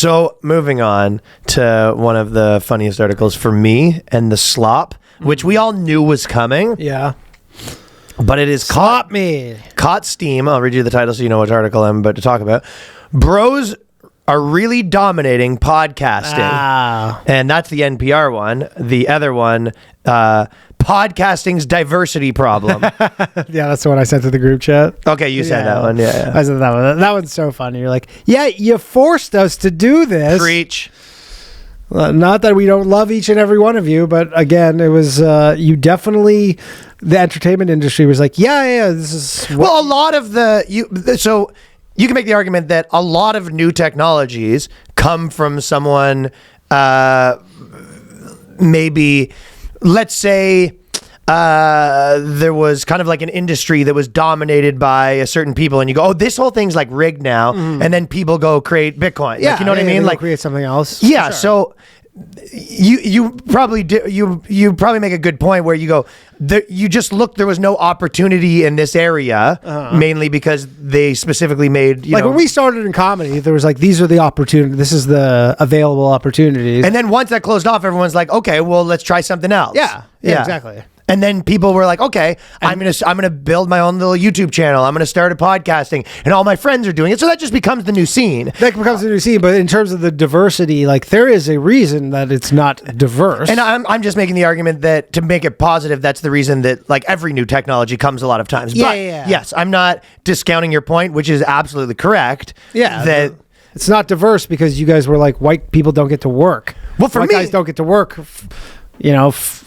So moving on to one of the funniest articles for me, and the slop, which we all knew was coming. Yeah. But it is Caught steam. I'll read you the title so you know which article I'm about to talk about. Bros are really dominating podcasting. And that's the NPR one. The other one, podcasting's diversity problem. Yeah, that's the one I sent to the group chat. Okay, you said that one. Yeah. I said that one. That one's so funny. You're like, yeah, you forced us to do this. Preach. Not that we don't love each and every one of you, but again, it was you definitely, the entertainment industry was like, yeah, this is well, a lot of so you can make the argument that a lot of new technologies come from someone, maybe, let's say, there was kind of like an industry that was dominated by a certain people, and you go, oh, this whole thing's like rigged now, and then people go create Bitcoin. Yeah, like, you know what I mean? Like create something else. Yeah. Sure. So you probably you probably make a good point where you go, you just looked, there was no opportunity in this area, mainly because they specifically made, like when we started in comedy, there was like, these are the opportunities, this is the available opportunities. And then once that closed off, everyone's like, okay, well, let's try something else. Yeah, exactly. And then people were like, okay, I'm gonna build my own little YouTube channel. I'm gonna start a podcasting, and all my friends are doing it. So that just becomes the new scene. That becomes the new scene. But in terms of the diversity, like there is a reason that it's not diverse. And I'm just making the argument that to make it positive, that's the reason that like every new technology comes a lot of times. But yes, I'm not discounting your point, which is absolutely correct. Yeah. That it's not diverse because you guys were like, white people don't get to work. Well, for white me, guys don't get to work.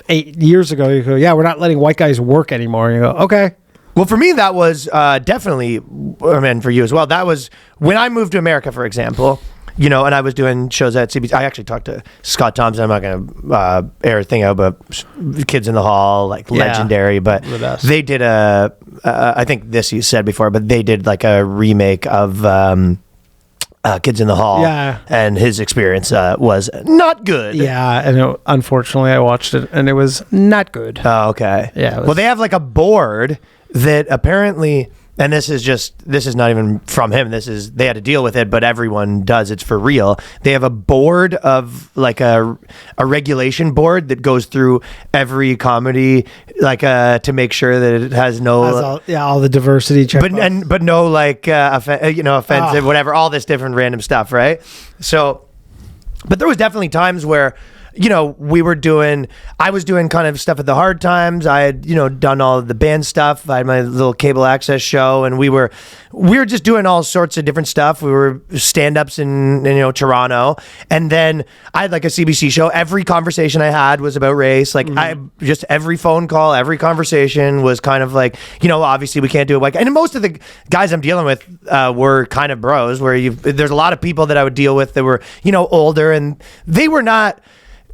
8 years ago, you go, yeah, we're not letting white guys work anymore. And you go, okay. Well, for me, that was definitely, I mean, for you as well. That was when I moved to America, for example, and I was doing shows at CBC. I actually talked to Scott Thompson. I'm not going to air a thing out, but Kids in the Hall, like legendary. But they did I think this you said before, but they did like a remake of Kids in the Hall, and his experience was not good. Yeah, and unfortunately, I watched it, and it was not good. Oh, okay. Yeah. Well, they have like a board that apparently, and this is not even from him. They had to deal with it, but everyone does. It's for real. They have a board of like a regulation board that goes through every comedy, like to make sure that it has no all the diversity check, but no like offensive, whatever, all this different random stuff, right? So, but there was definitely times where, I was doing kind of stuff at the Hard Times. I had, done all of the band stuff. I had my little cable access show, and we were just doing all sorts of different stuff. We were stand-ups in Toronto. And then I had like a CBC show. Every conversation I had was about race. Like every phone call, every conversation was kind of like, obviously we can't do it. Like, and most of the guys I'm dealing with were kind of bros, where there's a lot of people that I would deal with that were, older, and they were not,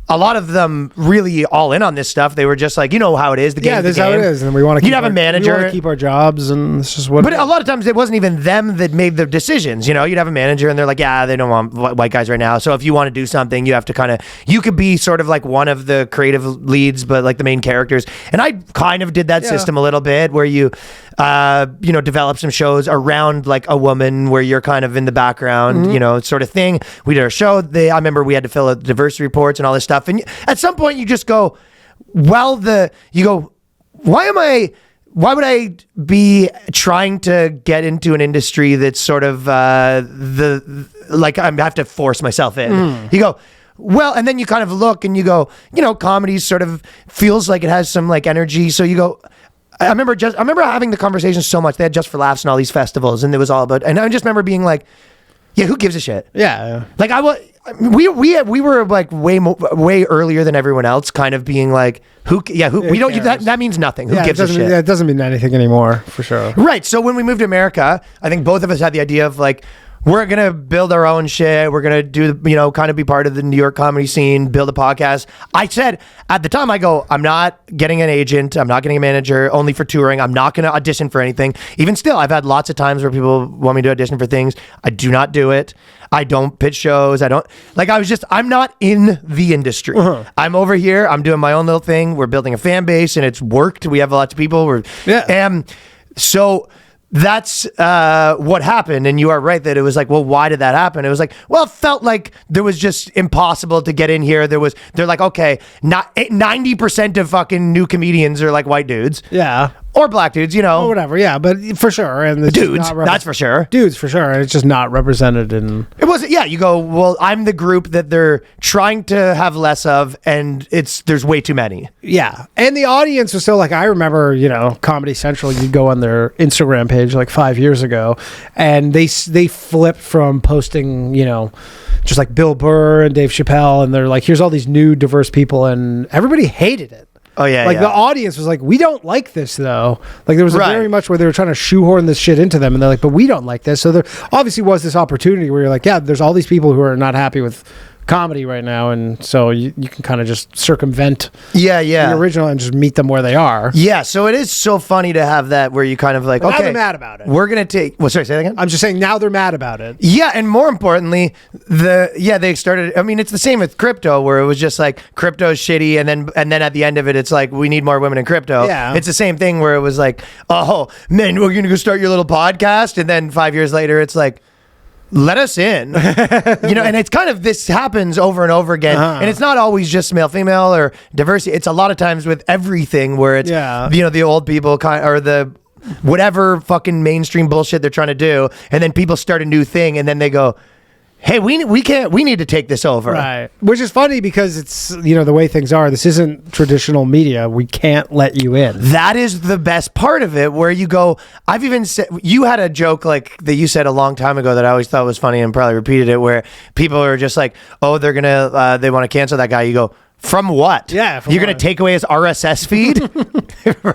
a lot of them really all in on this stuff. They were just like, how it is. The game. Yeah, this is how it is, and we want to. You'd have a manager. We want to keep our jobs, and this is what. But a lot of times it wasn't even them that made the decisions. You'd have a manager, and they're like, yeah, they don't want white guys right now. So if you want to do something, you have to you could be sort of like one of the creative leads, but like the main characters. And I kind of did that system a little bit, where you, develop some shows around like a woman where you're kind of in the background, sort of thing. We did our show. I remember we had to fill out the diversity reports and all this stuff. And at some point you just go, why would I be trying to get into an industry that's sort of I have to force myself in. You go, well, and then you kind of look and you go, comedy sort of feels like it has some like energy. So you go, I remember having the conversation so much. They had Just for Laughs and all these festivals, and it was all about, and I just remember being like, yeah, who gives a shit? Yeah. Like we were like way earlier than everyone else, kind of being like, that means nothing. Who gives a shit? It doesn't mean anything anymore, for sure. Right. So when we moved to America, I think both of us had the idea of like, we're going to build our own shit. We're going to do, kind of be part of the New York comedy scene, build a podcast. I said at the time, I go, I'm not getting an agent. I'm not getting a manager, only for touring. I'm not going to audition for anything. Even still, I've had lots of times where people want me to audition for things. I do not do it. I don't pitch shows. I'm not in the industry. I'm over here. I'm doing my own little thing. We're building a fan base, and it's worked. We have lots of people. So that's what happened. And you are right that it was like, well, why did that happen? It was like, well, it felt like there was just impossible to get in here. They're like, okay, not 90% of fucking new comedians are like white dudes. Yeah. Or black dudes, Or whatever, yeah, but for sure. And dudes, that's for sure. Dudes, for sure. It's just not represented in... It wasn't, yeah, you go, well, I'm the group that they're trying to have less of, and there's way too many. Yeah. And the audience was still like, I remember, Comedy Central, you'd go on their Instagram page like 5 years ago, and they flipped from posting, just like Bill Burr and Dave Chappelle, and they're like, here's all these new diverse people, and everybody hated it. Oh, yeah, the audience was like, we don't like this, though. Like, there was very much where they were trying to shoehorn this shit into them, and they're like, but we don't like this. So there obviously was this opportunity where you're like, yeah, there's all these people who are not happy with comedy right now, and so you can kind of just circumvent the original and just meet them where they are. Yeah, so it is so funny to have that where you kind of like, but okay, now they're mad about it. We're going to take... Well, sorry, say that again? I'm just saying now they're mad about it. Yeah, and more importantly, they started... I mean, it's the same with crypto where it was just like, crypto's shitty, and then at the end of it, it's like, we need more women in crypto. Yeah. It's the same thing where it was like, oh, man, we're going to go start your little podcast, and then 5 years later, it's like, let us in, and it's kind of, this happens over and over again. And it's not always just male, female or diversity. It's a lot of times with everything where it's, the old people or the whatever fucking mainstream bullshit they're trying to do. And then people start a new thing and then they go, hey, we need to take this over. Right. Which is funny because it's, the way things are. This isn't traditional media. We can't let you in. That is the best part of it, where you go, I've even said, you had a joke like that you said a long time ago that I always thought was funny and probably repeated it, where people are just like, oh, they want to cancel that guy. You go, from what? Yeah. You're going to take away his RSS feed?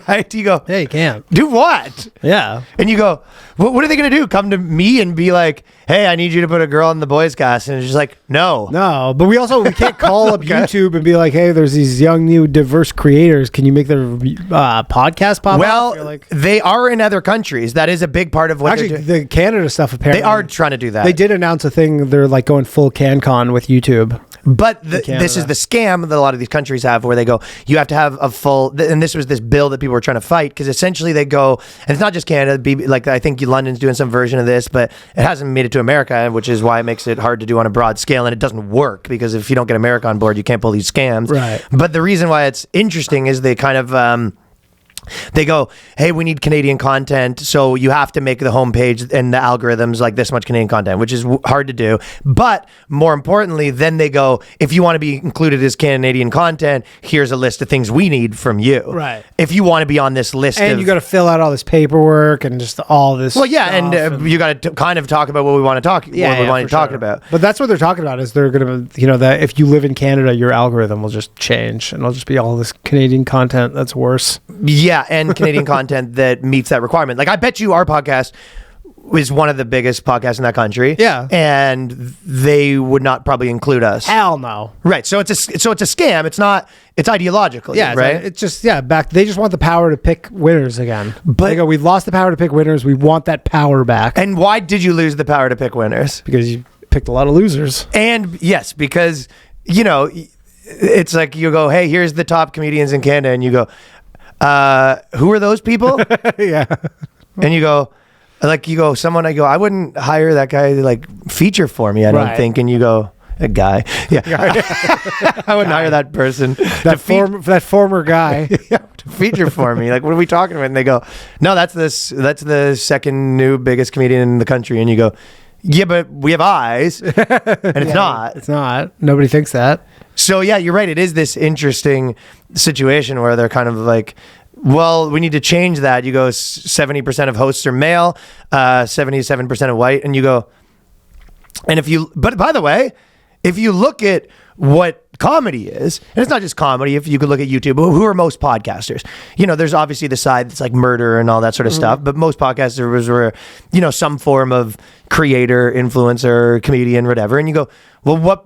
Right? You go, hey, you can't. Do what? Yeah. And you go, what are they going to do? Come to me and be like, hey, I need you to put a girl in the Boyscast. And it's just like, no. No, but we can't call up YouTube and be like, hey, there's these young, new, diverse creators. Can you make their podcast pop up? Well, they are in other countries. That is a big part of what actually, they're doing. the Canada stuff, apparently. They are trying to do that. They did announce a thing. They're like going full CanCon with YouTube. But this is the scam that a lot of these countries have, where they go, you have to have a full, and this was this bill that people were trying to fight, because essentially they go, and it's not just Canada, like I think London's doing some version of this, but it hasn't made it to America, which is why it makes it hard to do on a broad scale, and it doesn't work, because if you don't get America on board, you can't pull these scams. Right. But the reason why it's interesting is they kind of... they go, hey, we need Canadian content, so you have to make the homepage and the algorithms like this much Canadian content, which is hard to do. But more importantly, then they go, if you want to be included as Canadian content, here's a list of things we need from you. Right. If you want to be on this list, and you got to fill out all this paperwork and just all this. Well, yeah, and you got to kind of talk about what we want to talk. About. But that's what they're talking about. Is they're going to, that if you live in Canada, your algorithm will just change, and it'll just be all this Canadian content that's worse. Yeah, and Canadian content that meets that requirement. Like, I bet you our podcast is one of the biggest podcasts in that country. Yeah. And they would not probably include us. Hell no. Right. So it's a scam. It's ideological. Yeah. Right. It's just, they just want the power to pick winners again. But they go, we've lost the power to pick winners. We want that power back. And why did you lose the power to pick winners? Because you picked a lot of losers. And yes, because, it's like you go, hey, here's the top comedians in Canada. And you go, who are those people? Yeah. And you go, someone, I go, I wouldn't hire that guy to like feature for me, I don't think. And you go, a guy. Yeah. I wouldn't hire that person. That former guy. To feature for me. Like, what are we talking about? And they go, no, that's the second new biggest comedian in the country. And you go, yeah, but we have eyes. And it's not. It's not. Nobody thinks that. So, yeah, you're right. It is this interesting situation where they're kind of like, well, we need to change that. You go, 70% of hosts are male, 77% of white. And you go, but by the way, if you look at what comedy is, and it's not just comedy, if you could look at YouTube, who are most podcasters? There's obviously the side that's like murder and all that sort of stuff, but most podcasters were, some form of creator, influencer, comedian, whatever. And you go, well,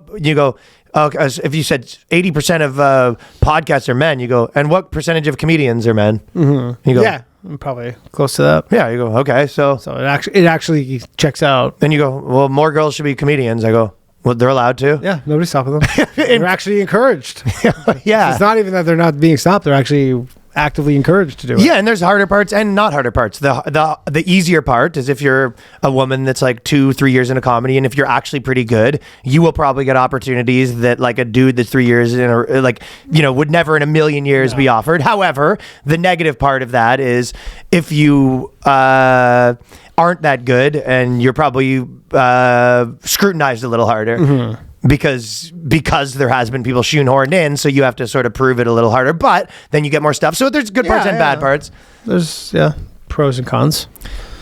okay, if you said 80% of podcasts are men, you go, and what percentage of comedians are men? Mm-hmm. You go, yeah, probably close to that. Yeah, you go, okay, so it actually checks out. Then you go, well, more girls should be comedians. I go, well, they're allowed to. Yeah, nobody's stopping them. They're actually encouraged. Yeah, it's not even that they're not being stopped. They're actually actively encouraged to do it. Yeah, and there's harder parts and not harder parts. The easier part is if you're a woman that's like 2-3 years into comedy, and if you're actually pretty good, you will probably get opportunities that like a dude that's 3 years in, or like, you know, would never in a million years be offered. However, the negative part of that is if you aren't that good, and you're probably scrutinized a little harder. Because there has been people shoehorned in, so you have to sort of prove it a little harder, but then you get more stuff. So there's good parts and bad parts. There's pros and cons.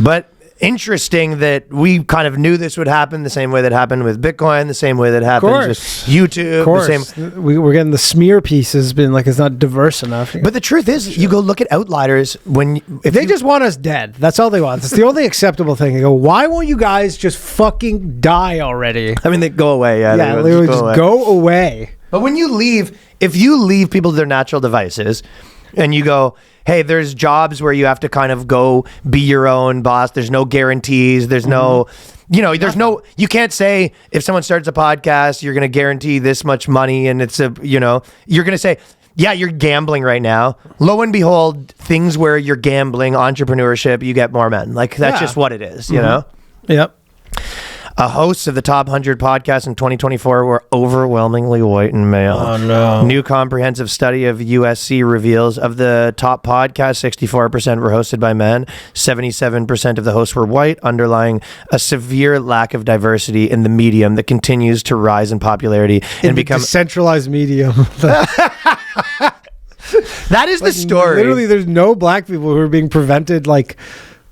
But interesting that we kind of knew this would happen the same way that happened with Bitcoin, the same way that happens with YouTube. Of course. The same. We're getting the smear pieces, been like it's not diverse enough. But the truth is, you go look at Outliers if they just want us dead. That's all they want. It's the only acceptable thing. They go, why won't you guys just fucking die already? I mean, they go away. Yeah, they literally just go away. But when you leave, if you leave people to their natural devices, and you go, hey, there's jobs where you have to kind of go be your own boss. There's no guarantees. There's no, you know, there's no, you can't say if someone starts a podcast, you're going to guarantee this much money. And it's a, you know, you're going to say, yeah, you're gambling right now. Lo and behold, things where you're gambling, entrepreneurship, you get more men. Like that's just what it is, you know? Yep. Hosts of the top 100 podcasts in 2024 were overwhelmingly white and male. Oh, no. New comprehensive study of USC reveals of the top podcasts, 64% were hosted by men, 77% of the hosts were white, underlying a severe lack of diversity in the medium that continues to rise in popularity and become decentralized medium. That is the story. Literally, there's no black people who are being prevented, like,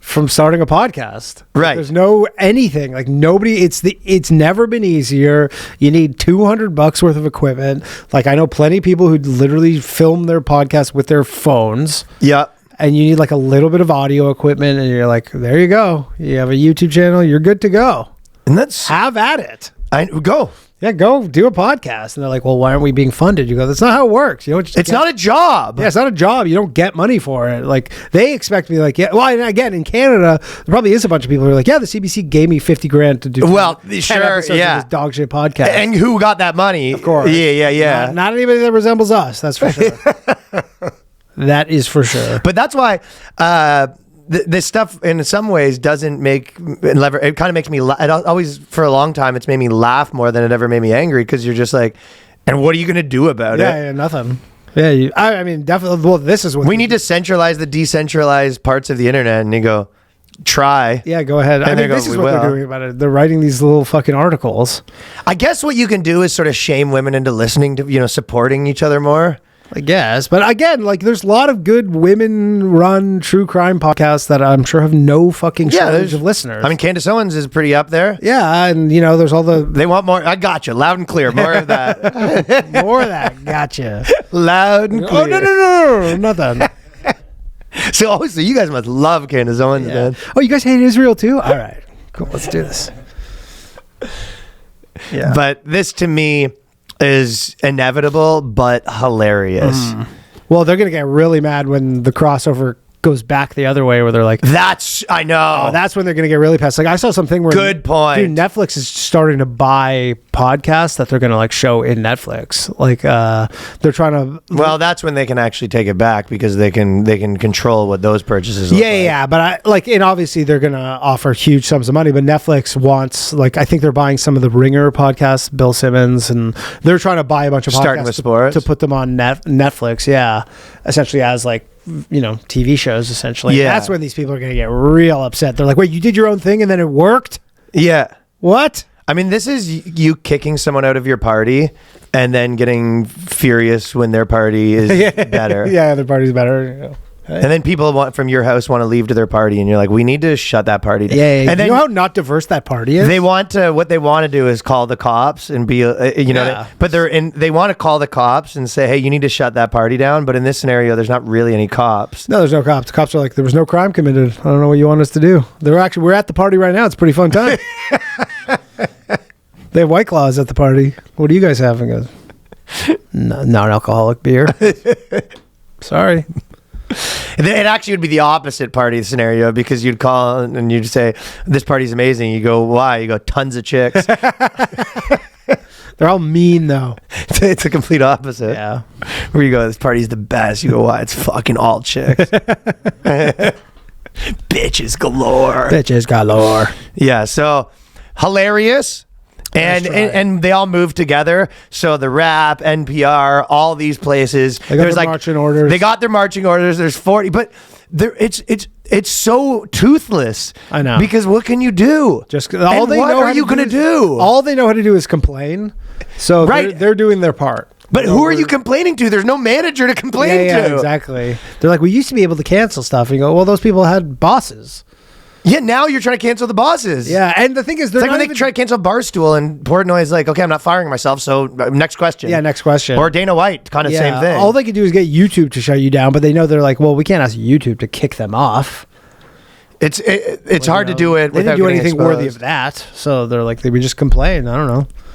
from starting a podcast. Right. There's no anything. Like nobody, it's never been easier. You need $200 worth of equipment. Like I know plenty of people who literally film their podcast with their phones. Yeah. And you need like a little bit of audio equipment, and you're like, there you go. You have a YouTube channel, you're good to go. And that's have at it. Go. Yeah, go do a podcast. And they're like, well, why aren't we being funded? You go, that's not how it works. You know, it's not a job. Yeah, it's not a job. You don't get money for it. Like, they expect me, like, yeah. Well, and again, in Canada, there probably is a bunch of people who are like, yeah, the CBC gave me $50,000 to do 10 episodes of this dog shit podcast. And who got that money? Of course. Yeah. Not anybody that resembles us, that's for sure. That is for sure. But that's why this stuff in some ways doesn't make it kind of makes me it always, for a long time, it's made me laugh more than it ever made me angry, because you're just like, and what are you going to do about it? Yeah, nothing. Yeah, I mean, definitely. Well, this is what we need to centralize the decentralized parts of the internet, and you go, try. Yeah, go ahead. I mean, this is what they're doing about it. They're writing these little fucking articles. I guess what you can do is sort of shame women into listening to, you know, supporting each other more. I guess. But again, like, there's a lot of good women-run true crime podcasts that I'm sure have no fucking shortage of listeners. I mean, Candace Owens is pretty up there. Yeah, and, you know, there's all the... They want more. I got you. Loud and clear. More of that. More of that. Gotcha. Loud and clear. Oh, no. Nothing. So you guys must love Candace Owens, man. Oh, you guys hate Israel, too? All right. Cool. Let's do this. Yeah. But this, to me, is inevitable but hilarious. Well, they're gonna get really mad when the crossover goes back the other way, where they're like, I know. Oh, that's when they're gonna get really pissed. Like, I saw something where good point. Dude, Netflix is starting to buy podcasts that they're gonna like show in Netflix. Like, they're trying to. Well, that's when they can actually take it back, because they can control what those purchases look like. Yeah. But and obviously they're gonna offer huge sums of money. But Netflix wants, like, I think they're buying some of the Ringer podcasts, Bill Simmons, and they're trying to buy a bunch of starting podcasts with sports to put them on Netflix. Yeah, essentially as like, you know, TV shows, essentially. Yeah. That's when these people are going to get real upset. They're like, wait, you did your own thing and then it worked? Yeah. What? I mean, this is you kicking someone out of your party and then getting furious when their party is better. Yeah, their party's better. You know. And then people from your house want to leave to their party, and you're like, we need to shut that party down. Yeah. And then, you know how not diverse that party is? What they want to do is call the cops and be, but they want to call the cops and say, hey, you need to shut that party down. But in this scenario, there's not really any cops. No, there's no cops. The cops are like, there was no crime committed. I don't know what you want us to do. We're at the party right now. It's a pretty fun time. They have White Claws at the party. What do you guys have? And goes, non-alcoholic beer. Sorry. It actually would be the opposite party scenario, because you'd call and you'd say, this party's amazing. You go, why? You go, tons of chicks. They're all mean, though. It's a complete opposite. Yeah. Where you go, this party's the best. You go, why? It's fucking all chicks. Bitches galore. Bitches galore. Yeah, so hilarious. And they all moved together. So the Rap, NPR, all these places. They got their marching orders. They got their marching orders. There's 40, but it's so toothless. I know. Because what can you do? Just all they know. What are you going to do? All they know how to do is complain. So they're doing their part. But who are you complaining to? There's no manager to complain to. Yeah, exactly. They're like, we used to be able to cancel stuff. And you go, well, those people had bosses. Yeah, now you're trying to cancel the bosses. Yeah, and the thing is, it's like when they try to cancel Barstool, and Portnoy is like, okay, I'm not firing myself, so next question. Yeah, next question. Or Dana White, kind of same thing. All they can do is get YouTube to shut you down, but they know they're like, well, we can't ask YouTube to kick them off. It's hard to do it. They didn't do anything worthy of that, so they're like, they would just complain. I don't know.